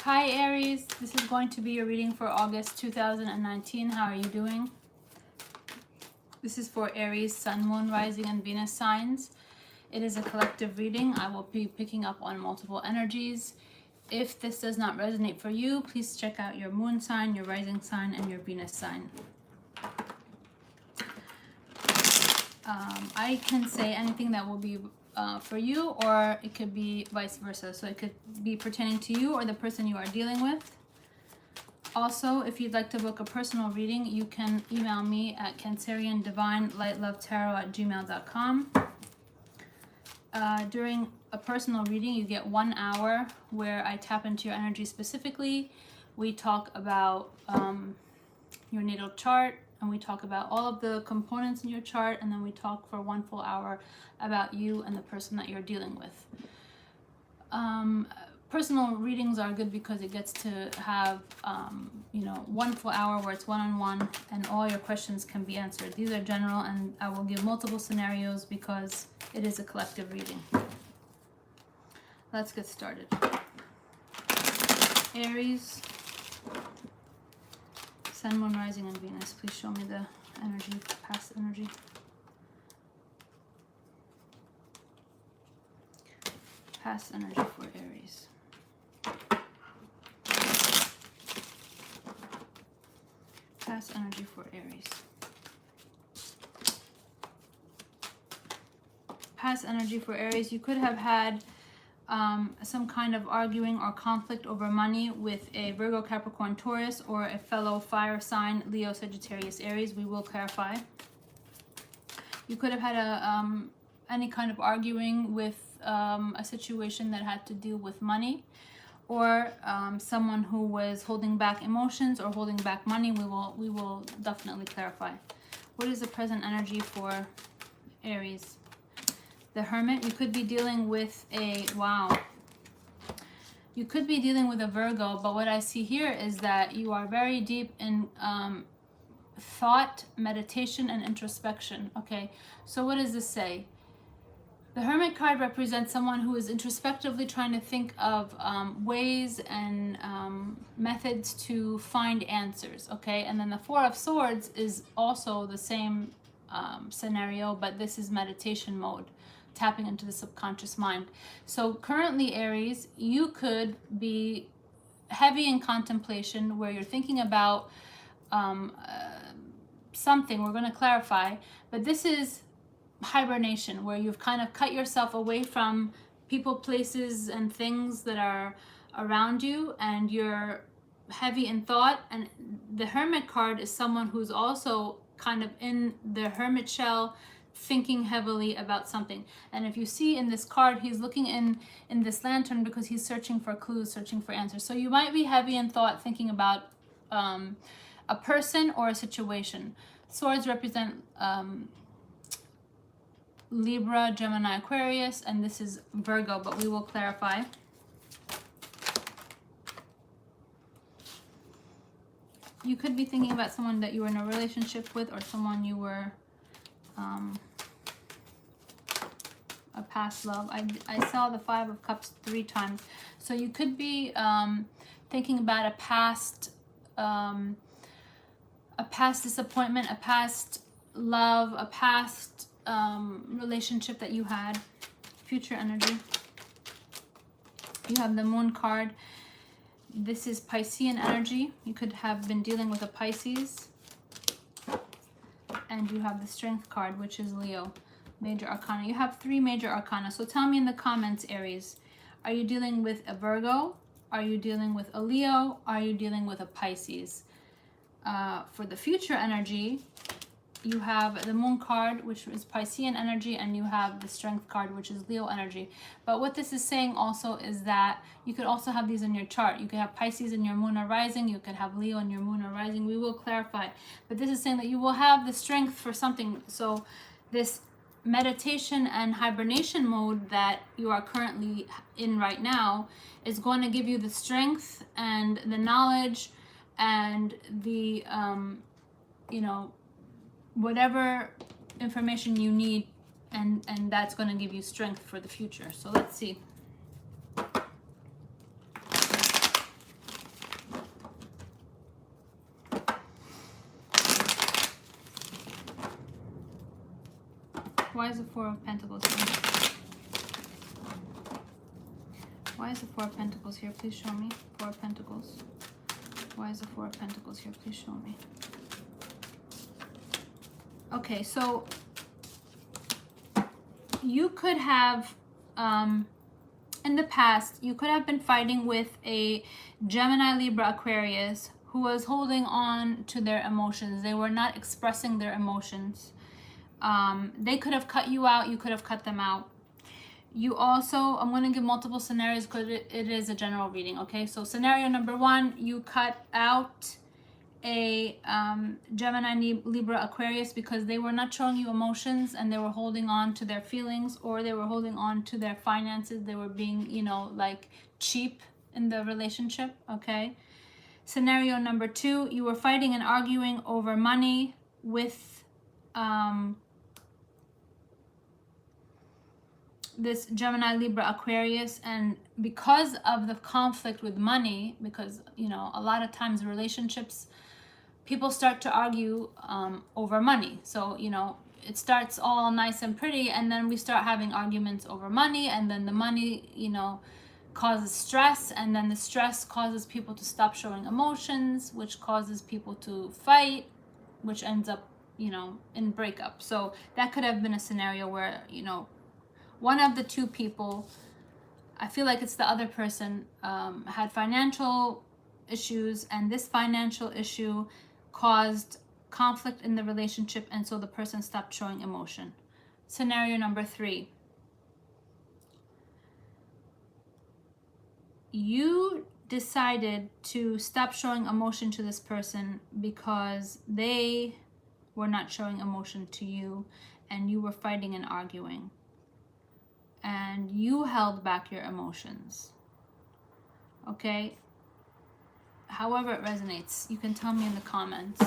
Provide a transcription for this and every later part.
Hi Aries, this is going to be your reading for August 2019. How are you doing? This is for Aries, Sun, Moon, Rising, and Venus signs. It is a collective reading. I will be picking up on multiple energies. If this does not resonate for you, please check out your moon sign, your rising sign, and your Venus sign. I can say anything that will be for you, or it could be vice versa. So it could be pertaining to you or the person you are dealing with. Also, if you'd like to book a personal reading, you can email me at Canceriandivinelightlovetarot@gmail.com. During a personal reading, you get 1 hour where I tap into your energy specifically. We talk about your natal chart, and we talk about all of the components in your chart, and then we talk for 1 full hour about you and the person that you're dealing with. Personal readings are good because it gets to have, 1 full hour where it's one-on-one and all your questions can be answered. These are general, and I will give multiple scenarios because it is a collective reading. Let's get started. Aries, Sun, Moon, Rising, and Venus. Please show me the energy, past energy. Past energy for Aries. Past energy for Aries. Past energy for Aries. You could have had some kind of arguing or conflict over money with a Virgo, Capricorn, Taurus, or a fellow fire sign, Leo, Sagittarius, Aries. We will clarify. You could have had any kind of arguing with a situation that had to do with money, or someone who was holding back emotions or holding back money. We will definitely clarify. What is the present energy for Aries? The Hermit. You could be dealing with you could be dealing with a Virgo, but what I see here is that you are very deep in thought, meditation, and introspection. Okay, so what does this say? The Hermit card represents someone who is introspectively trying to think of ways and methods to find answers, okay? And then the Four of Swords is also the same scenario, but this is meditation mode, tapping into the subconscious mind. So currently, Aries, you could be heavy in contemplation where you're thinking about something. We're going to clarify, but this is hibernation, where you've kind of cut yourself away from people, places, and things that are around you, and you're heavy in thought. And the Hermit card is someone who's also kind of in the hermit shell, thinking heavily about something. And if you see in this card, he's looking in this lantern because he's searching for clues, searching for answers. So you might be heavy in thought, thinking about a person or a situation. Swords represent Libra, Gemini, Aquarius, and this is Virgo, but we will clarify. You could be thinking about someone that you were in a relationship with, or someone you were a past love. I saw the Five of Cups 3 times. So you could be thinking about a past disappointment, a past love, a past relationship that you had. Future energy. You have the Moon card. This is Piscean energy. You could have been dealing with a Pisces. And you have the Strength card, which is Leo. Major Arcana. You have 3 major arcana. So tell me in the comments, Aries, are you dealing with a Virgo? Are you dealing with a Leo? Are you dealing with a Pisces? For the future energy, you have the Moon card, which is Piscean energy, and you have the Strength card, which is Leo energy. But what this is saying also is that you could also have these in your chart. You could have Pisces in your Moon or Rising. You could have Leo in your Moon or Rising. We will clarify. But this is saying that you will have the strength for something. So this meditation and hibernation mode that you are currently in right now is going to give you the strength and the knowledge and the, whatever information you need, and that's going to give you strength for the future. So let's see. Why is the Four of Pentacles here? Why is the Four of Pentacles here? Please show me. Four of Pentacles. Why is the Four of Pentacles here? Please show me. Okay, so you could have, in the past, you could have been fighting with a Gemini, Libra, Aquarius who was holding on to their emotions. They were not expressing their emotions. They could have cut you out. You could have cut them out. You also, I'm going to give multiple scenarios because it is a general reading, okay? So scenario number one, you cut out a Gemini, Libra, Aquarius because they were not showing you emotions and they were holding on to their feelings, or they were holding on to their finances. They were being, you know, like cheap in the relationship, okay? Scenario number two, you were fighting and arguing over money with this Gemini, Libra, Aquarius, and because of the conflict with money, because, you know, a lot of times relationships, people start to argue over money. So, you know, it starts all nice and pretty, and then we start having arguments over money, and then the money, you know, causes stress, and then the stress causes people to stop showing emotions, which causes people to fight, which ends up, you know, in breakup. So that could have been a scenario where, you know, one of the two people, I feel like it's the other person, had financial issues, and this financial issue caused conflict in the relationship, and so the person stopped showing emotion. Scenario number three, you decided to stop showing emotion to this person because they were not showing emotion to you, and you were fighting and arguing, and you held back your emotions, okay? However it resonates, you can tell me in the comments.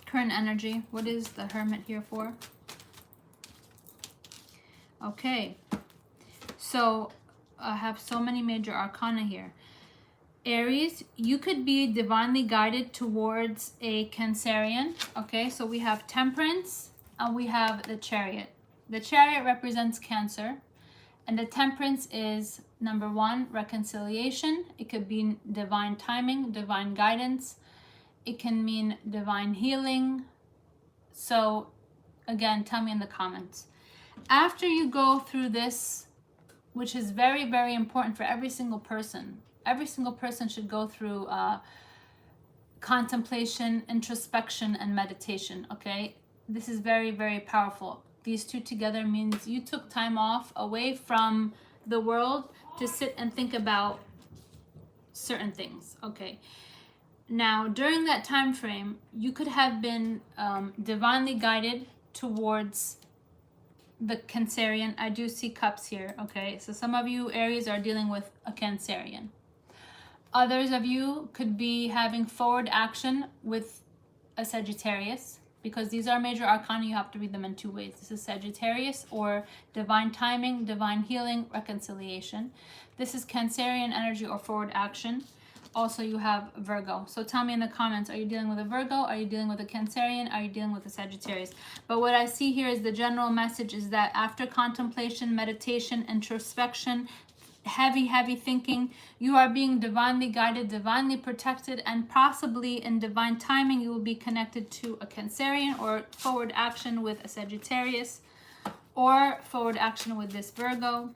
Current energy, what is the Hermit here for? Okay, so I have so many major arcana here. Aries, you could be divinely guided towards a Cancerian, okay? So we have Temperance and we have the Chariot. The Chariot represents Cancer, and the Temperance is, number one, reconciliation. It could be divine timing, divine guidance. It can mean divine healing. So again, tell me in the comments. After you go through this, which is very, very important for every single person should go through contemplation, introspection, and meditation, okay? This is very, very powerful. These two together means you took time off away from the world to sit and think about certain things, okay? Now, during that time frame, you could have been divinely guided towards the Cancerian. I do see cups here, okay? So some of you, Aries, are dealing with a Cancerian. Others of you could be having forward action with a Sagittarius, because these are major arcana. You have to read them in two ways. This is Sagittarius, or divine timing, divine healing, reconciliation. This is Cancerian energy or forward action. Also, you have Virgo. So tell me in the comments, are you dealing with a Virgo? Are you dealing with a Cancerian? Are you dealing with a Sagittarius? But what I see here is the general message is that after contemplation, meditation, introspection, heavy thinking, you are being divinely guided, divinely protected, and possibly in divine timing you will be connected to a Cancerian, or forward action with a Sagittarius, or forward action with this Virgo.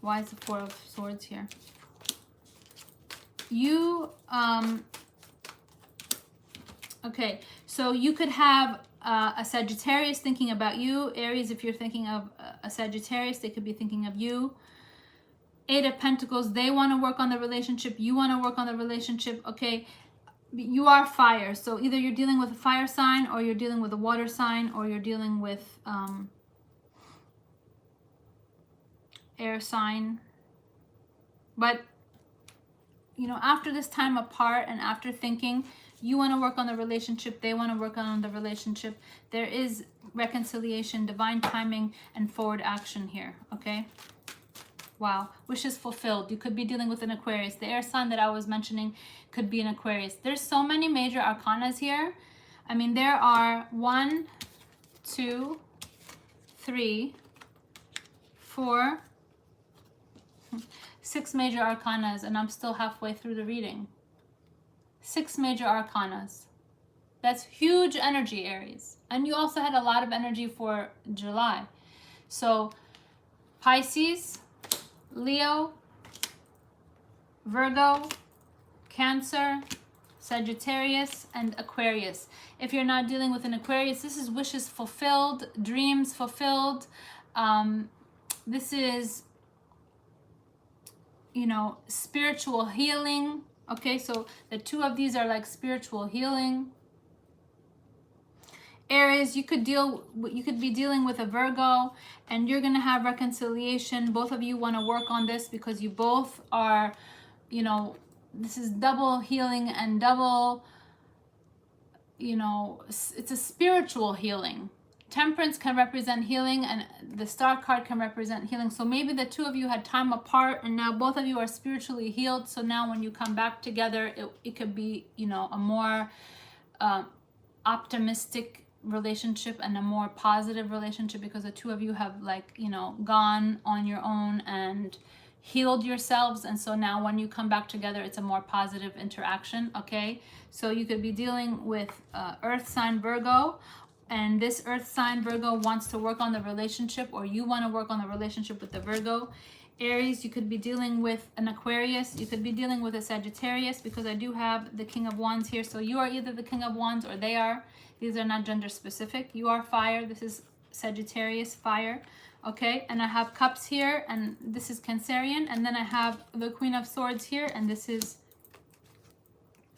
Why is the Four of Swords here? You okay, so you could have a Sagittarius thinking about you. Aries, if you're thinking of a Sagittarius, they could be thinking of you. Eight of Pentacles, they want to work on the relationship, you want to work on the relationship, okay? You are fire, so either you're dealing with a fire sign, or you're dealing with a water sign, or you're dealing with air sign. But, you know, after this time apart and after thinking, you want to work on the relationship, they want to work on the relationship. There is reconciliation, divine timing, and forward action here, okay? Wow, wishes fulfilled. You could be dealing with an Aquarius. The air sign that I was mentioning could be an Aquarius. There's so many major arcanas here. I mean, there are 1, 2, 3, 4, 6 major arcanas, and I'm still halfway through the reading. 6 major arcanas. That's huge energy, Aries. And you also had a lot of energy for July. So Pisces, Leo, Virgo, Cancer, Sagittarius, and Aquarius. If you're not dealing with an Aquarius, this is wishes fulfilled, dreams fulfilled. This is, you know, spiritual healing. Okay, so the 2 of these are like spiritual healing. Aries, you could be dealing with a Virgo, and you're going to have reconciliation. Both of you want to work on this because you both are, you know, this is double healing and double, you know, it's a spiritual healing. Temperance can represent healing, and the Star card can represent healing. So maybe the 2 of you had time apart, and now both of you are spiritually healed. So now when you come back together, it could be, you know, a more optimistic relationship and a more positive relationship, because the 2 of you have, like, you know, gone on your own and healed yourselves, and so now when you come back together, it's a more positive interaction. Okay, so you could be dealing with earth sign Virgo, and this earth sign Virgo wants to work on the relationship, or you want to work on the relationship with the Virgo. Aries, you could be dealing with an Aquarius, you could be dealing with a Sagittarius, because I do have the King of Wands here. So you are either the King of Wands or they are. These are not gender specific. You are fire. This is Sagittarius, fire. Okay, and I have Cups here, and this is Cancerian, and then I have the Queen of Swords here, and this is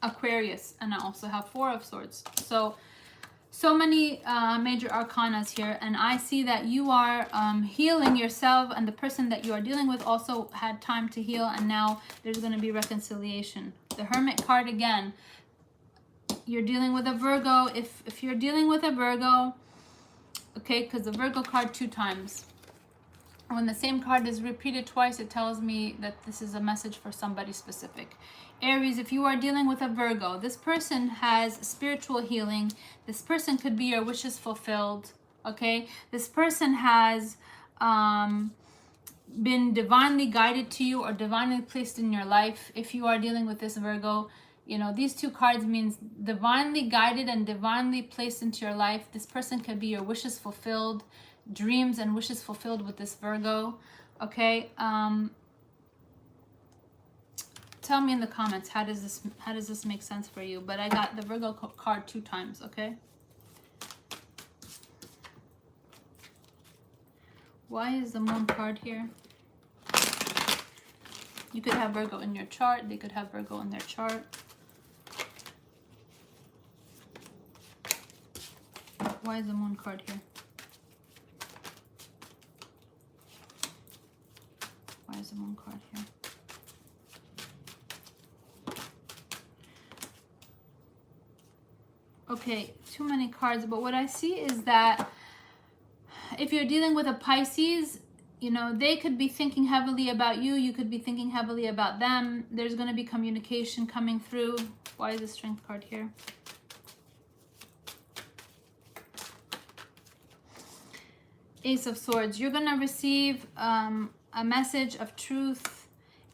Aquarius, and I also have 4 of Swords. So many major arcanas here, and I see that you are healing yourself, and the person that you are dealing with also had time to heal, and now there's going to be reconciliation. The Hermit card again. You're dealing with a Virgo. If you're dealing with a Virgo, okay, because the Virgo card 2 times. When the same card is repeated twice, it tells me that this is a message for somebody specific. Aries, if you are dealing with a Virgo, this person has spiritual healing. This person could be your wishes fulfilled. Okay, this person has been divinely guided to you or divinely placed in your life. If you are dealing with this Virgo, you know, these 2 cards means divinely guided and divinely placed into your life. This person could be your wishes fulfilled, dreams and wishes fulfilled with this Virgo. Okay, tell me in the comments, how does this make sense for you? But I got the Virgo card 2 times. Okay, why is the Moon card here? You could have Virgo in your chart. They could have Virgo in their chart. Why is the Moon card here? Why is the Moon card here? Okay, too many cards, but what I see is that if you're dealing with a Pisces, you know, they could be thinking heavily about you. You could be thinking heavily about them. There's going to be communication coming through. Why is the Strength card here? Ace of Swords. You're going to receive a message of truth.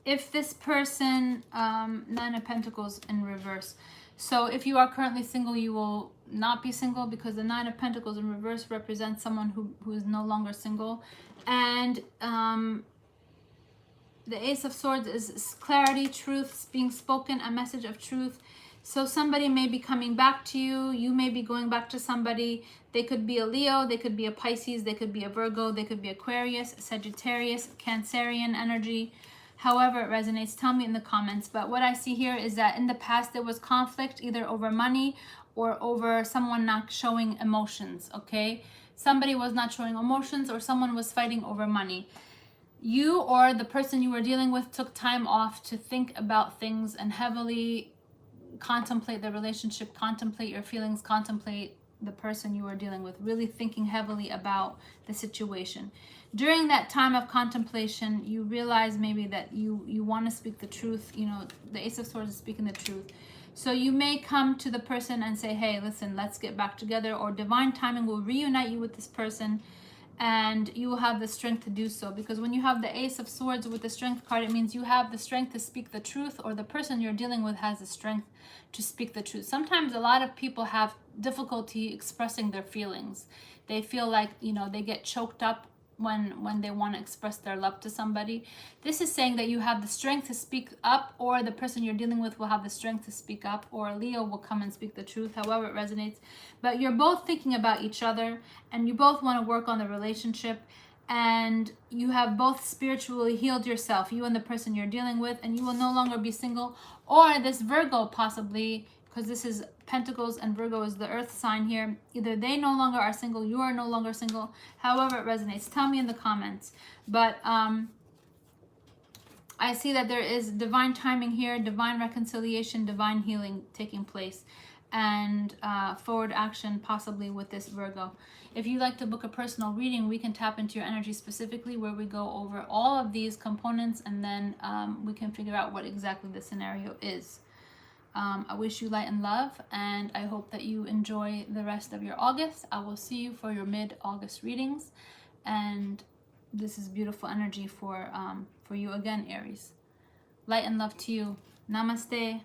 If this person, 9 of Pentacles in reverse. So if you are currently single, you will not be single, because the 9 of Pentacles in reverse represents someone who is no longer single. And the Ace of Swords is clarity, truth being spoken, a message of truth. So somebody may be coming back to you. You may be going back to somebody. They could be a Leo, they could be a Pisces, they could be a Virgo, they could be Aquarius, Sagittarius, Cancerian energy. However it resonates, tell me in the comments. But what I see here is that in the past there was conflict, either over money or over someone not showing emotions, okay? Somebody was not showing emotions, or someone was fighting over money. You or the person you were dealing with took time off to think about things and heavily contemplate the relationship, contemplate your feelings, contemplate the person you were dealing with, really thinking heavily about the situation. During that time of contemplation, you realize maybe that you want to speak the truth. You know, the Ace of Swords is speaking the truth. So you may come to the person and say, hey, listen, let's get back together, or divine timing will reunite you with this person, and you will have the strength to do so. Because when you have the Ace of Swords with the Strength card, it means you have the strength to speak the truth, or the person you're dealing with has the strength to speak the truth. Sometimes a lot of people have difficulty expressing their feelings. They feel like, you know, they get choked up when they want to express their love to somebody. This is saying that you have the strength to speak up, or the person you're dealing with will have the strength to speak up, or Leo will come and speak the truth, however it resonates. But you're both thinking about each other, and you both want to work on the relationship, and you have both spiritually healed yourself, you and the person you're dealing with, and you will no longer be single. Or this Virgo, possibly, because this is Pentacles and Virgo is the earth sign here, either they no longer are single, you are no longer single, however it resonates. Tell me in the comments. But I see that there is divine timing here, divine reconciliation, divine healing taking place, and forward action possibly with this Virgo. If you'd like to book a personal reading, we can tap into your energy specifically, where we go over all of these components, and then we can figure out what exactly the scenario is. I wish you light and love, and I hope that you enjoy the rest of your August. I will see you for your mid-August readings, and this is beautiful energy for you again, Aries. Light and love to you. Namaste.